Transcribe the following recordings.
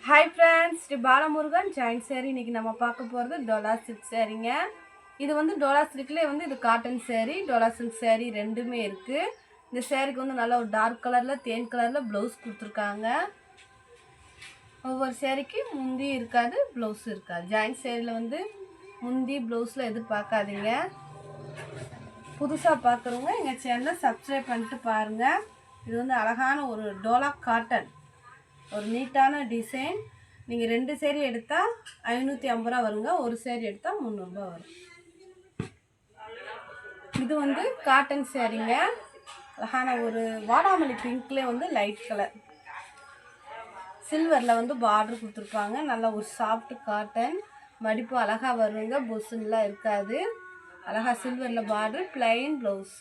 Hi friends Shri Balamurugan joint सारी इनकी நம்ம பார்க்க போறது டோலா சில்க் சாரீங்க. இது வந்து டோலா சில்க்லயே வந்து இது cotton sorry, Dola silk sorry ரெண்டுமே இருக்கு. இந்த சாரிக்கு வந்து நல்ல ஒரு டார்க் கலர்ல தேன் கலர்ல ப்ளவுஸ் கொடுத்திருக்காங்க. ஒவ்வொரு சாரிக்கு முந்தி இருக்காது, ப்ளவுஸ் இருக்காது. ஜாயிண்ட் சாரில வந்து முந்தி ப்ளவுஸ்ல எதிர்பார்க்காதீங்க. புதுசா பார்க்குறவங்க எங்க சேனலை சப்ஸ்கிரைப் பண்ணிட்டு பாருங்க. இது வந்து அழகான ஒரு டோலா காட்டன், ஒரு நீட்டான டிசைன். நீங்கள் 2 சேரீ எடுத்தால் 550 ரூபா வருங்க, ஒரு சேரீ எடுத்தால் 300 ரூபா வரும். இது வந்து காட்டன் சேரீங்க. அழகான ஒரு வாடாமல்லி பிங்க்லேயே வந்து லைட் கலர் சில்வரில் வந்து பார்டர் கொடுத்துருப்பாங்க. நல்லா ஒரு சாஃப்ட் காட்டன், மடிப்பு அழகாக வருங்க, பொசுன்னெலாம் இருக்காது. அழகாக சில்வரில் பார்டர், பிளைன் ப்ளவுஸ்.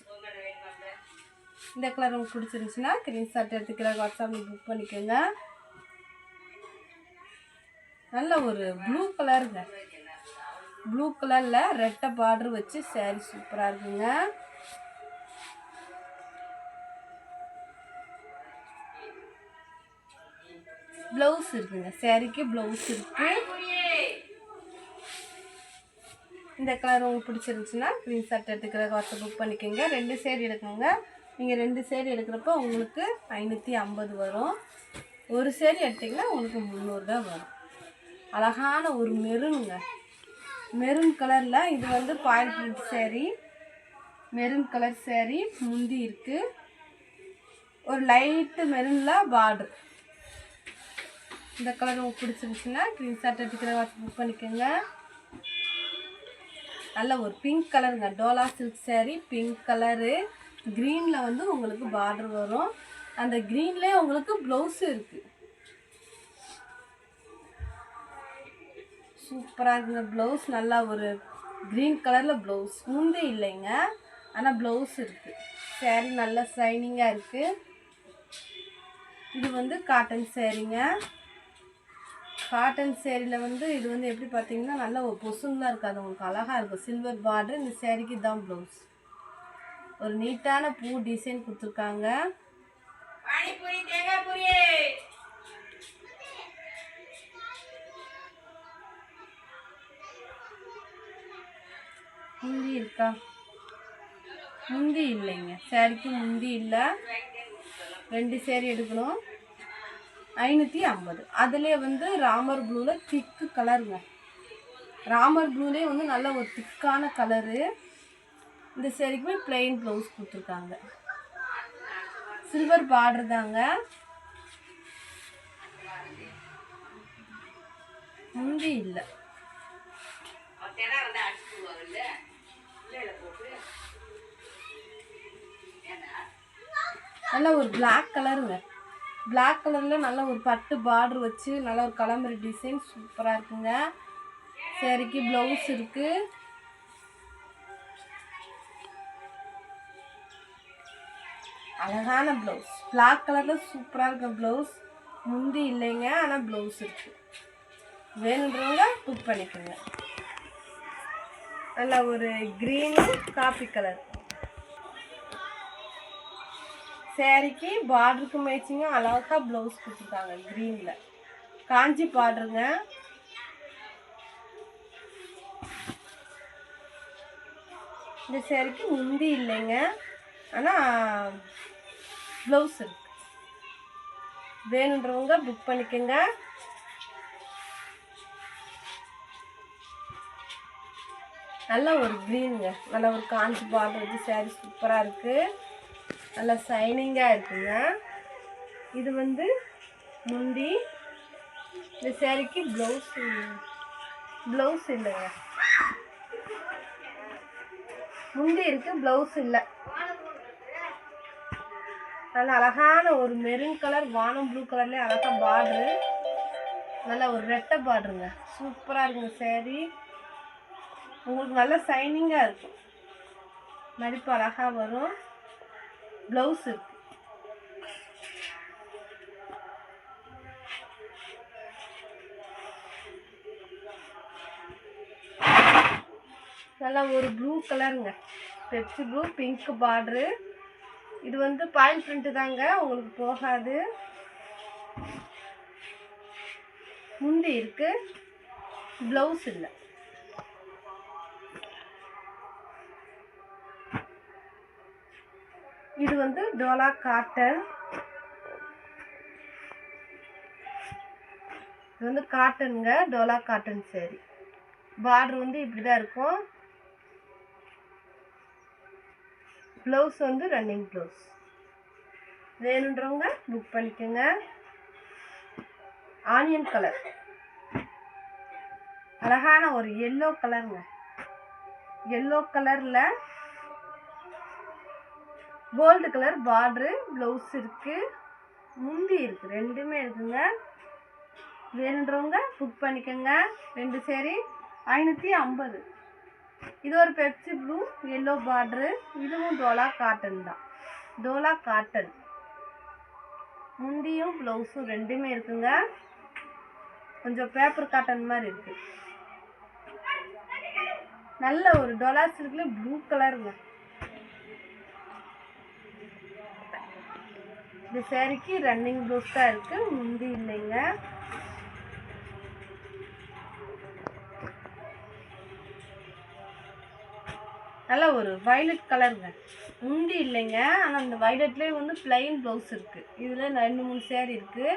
இந்த கலர் உங்களுக்கு பிடிச்சிருந்துச்சுன்னா ஸ்க்ரீன்ஷாட் எடுத்துக்கிற வாட்ஸ்அப்பில் புக் பண்ணிக்கோங்க. நல்ல ஒரு ப்ளூ கலருங்க, ப்ளூ கலரில் ரெட்டை பார்டர் வச்சு சாரீ சூப்பராக இருக்குங்க. ப்ளவுஸ் இருக்குங்க, சாரீக்கு ப்ளவுஸ் இருக்கு. இந்த கலர் உங்களுக்கு பிடிச்சிருந்துச்சுன்னா ஸ்க்ரீன்ஷாட் எடுத்துக்கிற வாட்ஸ்அப் புக் பண்ணிக்கோங்க. 2 சேரீ எடுக்கணுங்க. நீங்கள் 2 சேரீ எடுக்கிறப்போ உங்களுக்கு 550 வரும். ஒரு சேரீ எடுத்திங்கன்னா உங்களுக்கு 300 தான் வரும். அழகான ஒரு மெரூனுங்க, மெரூன் கலரில் இது வந்து boil print sari, maroon colour sari. முந்தி இருக்குது, ஒரு லைட்டு மெரூனில் பார்டர். இந்த கலர் உங்களுக்கு பிடிச்சிருந்துச்சுன்னா ஸ்க்ரீன்ஷாட் எடுத்துக்கிற வாட்ஸ்அப் புக் பண்ணிக்கோங்க. நல்ல ஒரு பிங்க் கலருங்க, Dola silk sari, pink colour. க்ரீனில் வந்து உங்களுக்கு பார்டர் வரும். அந்த க்ரீன்லேயே உங்களுக்கு ப்ளவுஸு இருக்குது. சூப்பராக இருக்குங்க ப்ளவுஸ். நல்லா ஒரு க்ரீன் கலரில் ப்ளவுஸ், முந்தி இல்லைங்க, ஆனால் ப்ளவுஸ் இருக்குது. சேரீ நல்லா ஷைனிங்காக இருக்குது. இது வந்து காட்டன் சேரீங்க. காட்டன் சேரீயில் வந்து இது வந்து எப்படி பார்த்தீங்கன்னா நல்ல ஒரு பொசுன்னெலாம் இருக்காது, உங்களுக்கு அழகாக இருக்கும். Silver border. இந்த சேரீக்கு தான் ப்ளவுஸ். ஒரு நீட்டான பூ டிசைன் கொடுத்துருக்காங்க. முந்தி இருக்கா? முந்தி இல்லைங்க, சேரீக்கு முந்தி இல்லை. 2 சேரீ எடுக்கணும், 550. அதுலேயே வந்து ராமர் ப்ளூவில் திக்கு கலருங்க, ராமர் ப்ளூலேயே வந்து நல்ல ஒரு திக்கான கலரு. இந்த சேரீக்குமே பிளெயின் ப்ளவுஸ் கொடுத்துருக்காங்க. சில்வர் பார்டர் தாங்க, முந்தி இல்லை. நல்ல ஒரு பிளாக் கலருங்க, பிளாக் கலரில் நல்ல ஒரு பட்டு பார்டர் வச்சு நல்ல ஒரு கலம்பரி டிசைன் சூப்பராக இருக்குங்க. சேரீக்கு ப்ளவுஸ் இருக்குது. அழகான ப்ளவுஸ், பிளாக் கலரில் சூப்பராக இருக்க ப்ளவுஸ். முந்தி இல்லைங்க, ஆனால் ப்ளவுஸ் இருக்குது. வேணுன்றவங்க புக் பண்ணிக்கோங்க. நல்ல ஒரு க்ரீனு காப்பி கலர் சேரீக்கு பார்டருக்கு மேட்சிங்க அழகாக ப்ளவுஸ் கொடுத்துருக்காங்க. க்ரீனில் காஞ்சி பார்டருங்க. இந்த சேரீக்கு முந்தி இல்லைங்க, ஆனால் ப்ளவுஸ் இருக்கு. வேணுன்றவங்க புக் பண்ணிக்கோங்க. நல்ல ஒரு க்ரீனுங்க, நல்ல ஒரு காஞ்சி பார்டர் வச்சு சேரீ சூப்பராக இருக்குது, நல்லா ஷைனிங்காக இருக்குங்க. இது வந்து முந்தி. இந்த சேரீக்கு ப்ளவுஸ் இல்லைங்க, முந்தி இருக்குது, ப்ளவுஸ் இல்லை. நல்ல அழகான ஒரு மெரூன் கலர், வானம் ப்ளூ கலர்லேயே அழகாக பார்டரு, நல்ல ஒரு ரெட்டை பார்டருங்க. சூப்பராக இருக்குங்க சேரீ, உங்களுக்கு நல்லா ஷைனிங்காக இருக்கும், மடிப்பு அழகாக வரும். ப்ளவுஸ் இருக்கு. நல்லா ஒரு ப்ளூ கலருங்க, பெப்சி ப்ளூ, பிங்க் பார்டரு. இது வந்து பாயில் பிரிண்ட் தாங்க, உங்களுக்கு போகாது. முந்தி இருக்குது, ப்ளவுஸ் இல்லை. இது வந்து டோலா காட்டன். இது வந்து காட்டனுங்க, டோலா காட்டன் சேரீ. பார்டர் வந்து இப்படி தான் இருக்கும். ப்ளவுஸ் வந்து ரன்னிங் ப்ளவுஸ். வேணுன்றவங்க புக் பண்ணிக்கோங்க. ஆனியன் கலர், அழகான ஒரு எல்லோ கலருங்க. எல்லோ கலரில் கோல்டு கலர் பார்டரு, ப்ளவுஸ் இருக்குது, முந்தி இருக்குது, ரெண்டுமே இருக்குங்க. வேணுன்றவங்க புக் பண்ணிக்கோங்க. 2 சேரீ 550. இது ஒரு பெப்சி ப்ளூ எல்லோ பார்டரு. இதுவும் டோலா காட்டன் தான். டோலா காட்டன் முந்தியும் ப்ளவுஸும் ரெண்டுமே இருக்குங்க. கொஞ்சம் பேப்பர் காட்டன் மாதிரி இருக்குது. நல்ல ஒரு டோலா சில்க்ல ப்ளூ கலருங்க. இந்த சேரீக்கு ரன்னிங் ப்ளவுஸ் தான் இருக்குது, முந்தி இல்லைங்க. நல்ல ஒரு வயலட் கலருங்க. முந்தி இல்லைங்க, ஆனால் அந்த வயலட்லேயே வந்து பிளைன் ப்ளவுஸ் இருக்குது. இதில் 2-3 சேரீ இருக்குது.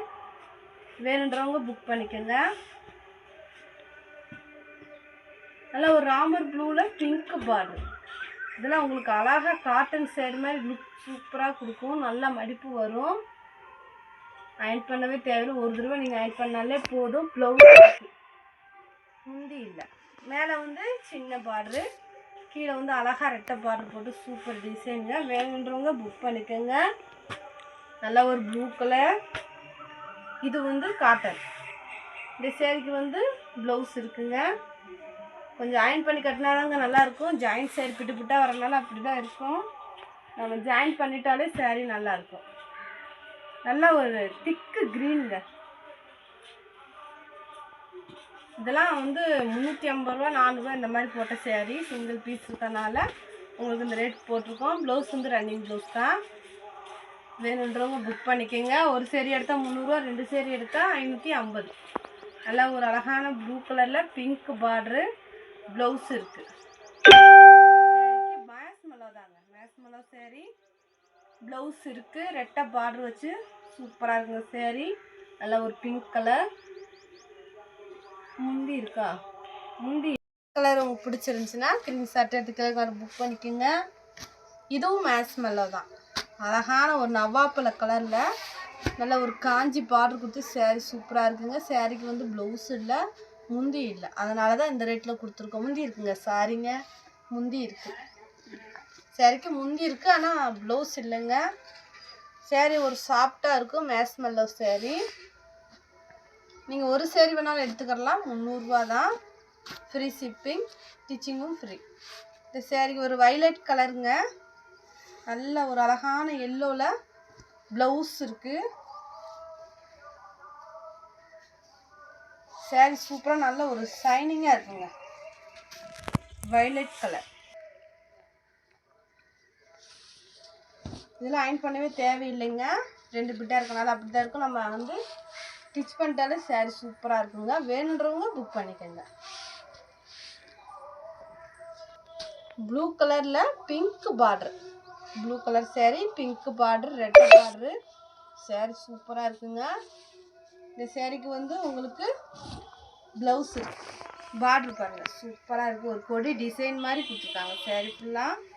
வேணுன்றவங்க புக் பண்ணிக்கோங்க. நல்லா ஒரு ராமர் ப்ளூவில் பிங்க் பார்டர். இதெல்லாம் உங்களுக்கு அழகாக காட்டன் சேரீ மாதிரி லுக் சூப்பராக கொடுக்கும். நல்லா மடிப்பு வரும். அயன் பண்ணவே தேவையில்லை, ஒரு தடவை நீங்கள் அயன் பண்ணாலே போதும். ப்ளவுஸ் முந்தி இல்லை. மேலே வந்து சின்ன பார்டரு, கீழே வந்து அழகாக ரெட்டை பார்டர் போட்டு சூப்பர் டிசைனுங்க. வேணுன்றவங்க புக் பண்ணிக்கோங்க. நல்லா ஒரு ப்ளூ கலர். இது வந்து காட்டன். இந்த சேரீக்கு வந்து ப்ளவுஸ் இருக்குங்க. கொஞ்சம் அயன் பண்ணி கட்டினாதாங்க நல்லாயிருக்கும். ஜாயின் சேரீ பிட்டு பிட்டாக வரனால அப்படி தான் இருக்கும். நம்ம ஜாயின் பண்ணிட்டாலே சேரீ நல்லாயிருக்கும். நல்லா ஒரு திக்கு க்ரீனுங்க. இதெல்லாம் வந்து 350 ரூபா 400 ரூபா இந்த மாதிரி போட்ட சேரீ. சிங்கிள் பீஸ் இருக்கனால உங்களுக்கு இந்த ரேட் போட்டிருக்கோம். ப்ளவுஸ் வந்து ரன்னிங் ப்ளவுஸ் தான். வேணுன்றவங்க புக் பண்ணிக்கோங்க. ஒரு சேரீ எடுத்தால் 300 ரூபா, 2 சேரீ எடுத்தால் 550. நல்லா ஒரு அழகான ப்ளூ கலரில் பிங்க் பார்டரு, ப்ளவுஸ் இருக்குது. சேரீக்கு மேஸ்மெல்லோ தாங்க, மேஸ்மெல்லோ சேரீ. ப்ளவுஸ் இருக்குது, ரெட்டை பார்டர் வச்சு சூப்பராக இருக்குங்க சேரீ. நல்லா ஒரு பிங்க் கலர். முந்தி இருக்கா, முந்தி கலர் உங்களுக்கு பிடிச்சிருந்துச்சுன்னா ஸ்க்ரீன்ஷாட் எடுத்துக்கிற புக் பண்ணிக்கோங்க. இதுவும் மேஸ்மெல்லோ தான். அழகான ஒரு நவாப்பழ கலரில் நல்ல ஒரு காஞ்சி பார்டர் கொடுத்து சேரீ சூப்பராக இருக்குங்க. சேரீக்கு வந்து ப்ளவுஸ் இல்லை, முந்தி இல்லை, அதனால தான் இந்த ரேட்டில் கொடுத்துருக்கோம். முந்தி இருக்குங்க, சாரிங்க, முந்தி இருக்குது. சேரீக்கு முந்தி இருக்குது, ஆனால் ப்ளவுஸ் இல்லைங்க. சேரீ ஒரு சாஃப்டாக இருக்கும், மேஸ்மெல்லோ சேரீ. நீங்கள் ஒரு சேரீ வேணாலும் எடுத்துக்கலாம். 300 ரூபா தான். ஃப்ரீ ஷிப்பிங், ஸ்டிச்சிங்கும் ஃப்ரீ. இந்த சேரீக்கு ஒரு வைலட் கலருங்க. நல்ல ஒரு அழகான எல்லோவில் ப்ளவுஸ் இருக்குது. சேரீ சூப்பராக நல்ல ஒரு ஷைனிங்காக இருக்குங்க. Violet colour. இதெல்லாம் அயன் பண்ணவே தேவையில்லைங்க. 2 பிட்டாக இருக்கனால அப்படி தான் இருக்கும். நம்ம வந்து ஸ்டிச் பண்ணிட்டாலே சேரீ சூப்பராக இருக்குங்க. வேணுன்றவங்க புக் பண்ணிக்கோங்க. ப்ளூ கலரில் pink border, blue colour sari, pink border, red border. Sari சூப்பராக இருக்குங்க. இந்த சேரீக்கு வந்து உங்களுக்கு ப்ளவுஸ் இருக்குது. பார்டர் பாருங்கள் சூப்பராக இருக்குது. ஒரு கொடி டிசைன் மாதிரி கொடுத்துருக்காங்க சேரீ ஃபுல்லாக.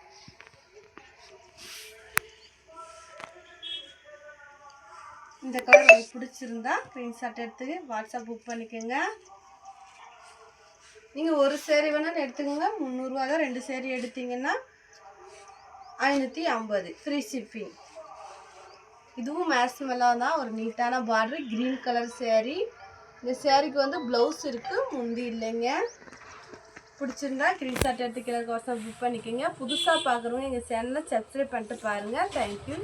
இந்த கலர் உங்களுக்கு பிடிச்சிருந்தா ஸ்க்ரீன்ஷாட் எடுத்து வாட்ஸ்அப் புக் பண்ணிக்கோங்க. நீங்கள் ஒரு சேரீ வேணாலும் எடுத்துக்கோங்க. 300 ரூபா தான். 2 சேரீ எடுத்தீங்கன்னா 550 ஃப்ரீ ஷிப்பிங். இதுவும் மேஸ்மெல்லோ தான். ஒரு நீட்டான பார்டர், க்ரீன் கலர் சேரீ. இந்த சேரீக்கு வந்து ப்ளவுஸ் இருக்குது, முந்தி இல்லைங்க. பிடிச்சிருந்தா ஸ்க்ரீன்ஷாட் எடுத்து வாட்ஸ்அப் புக் பண்ணிக்கோங்க. புதுசாக பார்க்குறவங்க எங்கள் சேனலை சப்ஸ்கிரைப் பண்ணிட்டு பாருங்கள். தேங்க்யூ.